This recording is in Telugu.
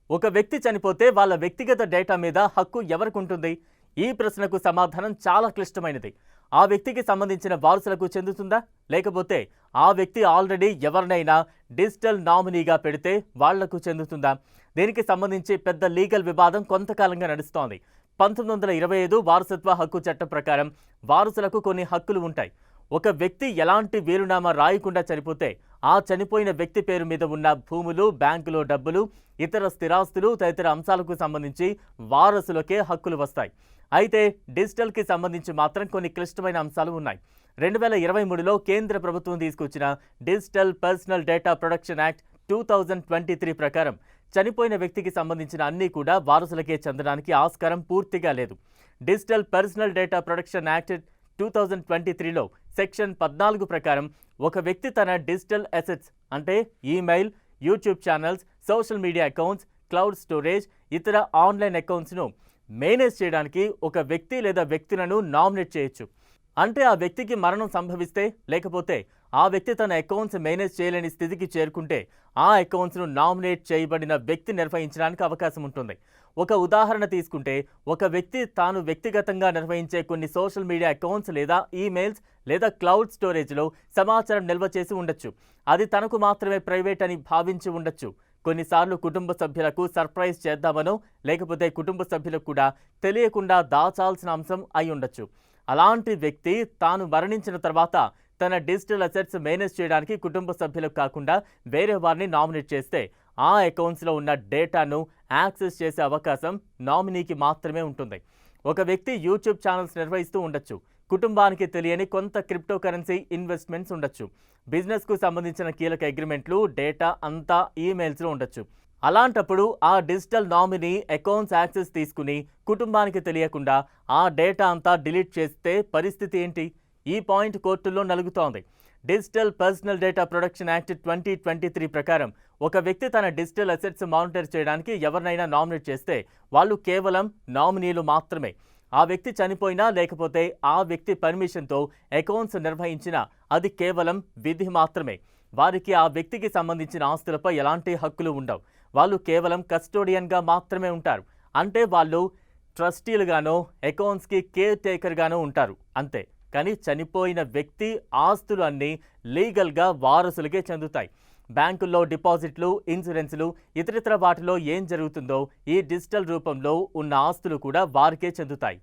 ఒక వ్యక్తి చనిపోతే వాళ్ళ వ్యక్తిగత డేటా మీద హక్కు ఎవరికి ఉంటుంది? ఈ ప్రశ్నకు సమాధానం చాలా క్లిష్టమైనది. ఆ వ్యక్తికి సంబంధించిన వారసులకు చెందుతుందా? లేకపోతే ఆ వ్యక్తి ఆల్రెడీ ఎవరినైనా డిజిటల్ నామినీగా పెడితే వాళ్లకు చెందుతుందా? దీనికి సంబంధించి పెద్ద లీగల్ వివాదం కొంతకాలంగా నడుస్తోంది. 1925 వారసత్వ హక్కు చట్టం ప్రకారం వారసులకు కొన్ని హక్కులు ఉంటాయి. ఒక వ్యక్తి ఎలాంటి వీలునామా రాయకుండా చనిపోతే ఆ చనిపోయిన వ్యక్తి పేరు మీద ఉన్న భూములు, బ్యాంకులో డబ్బులు, ఇతర స్థిరాస్తులు తదితర అంశాలకు సంబంధించి వారసులకే హక్కులు వస్తాయి. అయితే డిజిటల్కి సంబంధించి మాత్రం కొన్ని క్లిష్టమైన అంశాలు ఉన్నాయి. 2023లో కేంద్ర ప్రభుత్వం తీసుకొచ్చిన digital personal data protection act 2023 ప్రకారం చనిపోయిన వ్యక్తికి సంబంధించిన అన్నీ కూడా వారసులకే చెందడానికి ఆస్కారం పూర్తిగా లేదు. Digital personal data protection act 2023లో సెక్షన్ 14 ప్రకారం ఒక వ్యక్తి తన డిజిటల్ అసెట్స్ అంటే email, YouTube channels, social media accounts, cloud storage, ఇతర ఆన్లైన్ అకౌంట్స్ను మేనేజ్ చేయడానికి ఒక వ్యక్తి లేదా వ్యక్తులను నామినేట్ చేయొచ్చు. అంటే ఆ వ్యక్తికి మరణం సంభవిస్తే, లేకపోతే ఆ వ్యక్తి తన అకౌంట్స్ మేనేజ్ చేయలేని స్థితికి చేరుకుంటే ఆ అకౌంట్స్ను నామినేట్ చేయబడిన వ్యక్తి నిర్వహించడానికి అవకాశం ఉంటుంది. ఒక ఉదాహరణ తీసుకుంటే, ఒక వ్యక్తి తాను వ్యక్తిగతంగా నిర్వహించే కొన్ని సోషల్ మీడియా అకౌంట్స్ లేదా ఈమెయిల్స్ లేదా క్లౌడ్ స్టోరేజ్లో సమాచారం నిల్వ చేసి ఉండొచ్చు. అది తనకు మాత్రమే ప్రైవేట్ అని భావించి ఉండొచ్చు. కొన్నిసార్లు కుటుంబ సభ్యులకు సర్ప్రైజ్ చేద్దామనో, లేకపోతే కుటుంబ సభ్యులకు కూడా తెలియకుండా దాచాల్సిన అంశం అయి ఉండొచ్చు. అలాంటి వ్యక్తి తాను మరణించిన తర్వాత తన డిజిటల్ అసెట్స్ మేనేజ్ చేయడానికి కుటుంబ సభ్యులకు కాకుండా వేరే వారిని నామినేట్ చేస్తే ఆ అకౌంట్స్లో ఉన్న డేటాను యాక్సెస్ చేసే అవకాశం నామినీకి మాత్రమే ఉంటుంది. ఒక వ్యక్తి యూట్యూబ్ ఛానల్స్ నిర్వహిస్తూ ఉండొచ్చు. కుటుంబానికి తెలియని కొంత క్రిప్టో కరెన్సీ ఇన్వెస్ట్మెంట్స్ ఉండొచ్చు. బిజినెస్కు సంబంధించిన కీలక అగ్రిమెంట్లు, డేటా అంతా ఈమెయిల్స్లో ఉండొచ్చు. అలాంటప్పుడు ఆ డిజిటల్ నామినీ అకౌంట్స్ యాక్సెస్ తీసుకుని కుటుంబానికి తెలియకుండా ఆ డేటా అంతా డిలీట్ చేస్తే పరిస్థితి ఏంటి? ఈ పాయింట్ కోర్టుల్లో నలుగుతోంది. Digital personal data protection act 2023 ప్రకారం ఒక వ్యక్తి తన డిజిటల్ అసెట్స్ మానిటర్ చేయడానికి ఎవరినైనా నామినేట్ చేస్తే వాళ్ళు కేవలం నామినీలు మాత్రమే. ఆ వ్యక్తి చనిపోయినా, లేకపోతే ఆ వ్యక్తి పర్మిషన్తో అకౌంట్స్ నిర్వహించినా అది కేవలం విధి మాత్రమే. వారికి ఆ వ్యక్తికి సంబంధించిన ఆస్తులపై ఎలాంటి హక్కులు ఉండవు. వాళ్ళు కేవలం కస్టోడియన్గా మాత్రమే ఉంటారు. అంటే వాళ్ళు ట్రస్టీలుగానో, అకౌంట్స్కి కేర్ టేకర్గానో ఉంటారు అంతే. కానీ చనిపోయిన వ్యక్తి ఆస్తులు అన్నీ లీగల్గా వారసులకే చెందుతాయి. బ్యాంకుల్లో డిపాజిట్లు, ఇన్సూరెన్సులు, ఇతరితర వాటిలో ఏం జరుగుతుందో ఈ డిజిటల్ రూపంలో ఉన్న ఆస్తులు కూడా వారికే చెందుతాయి.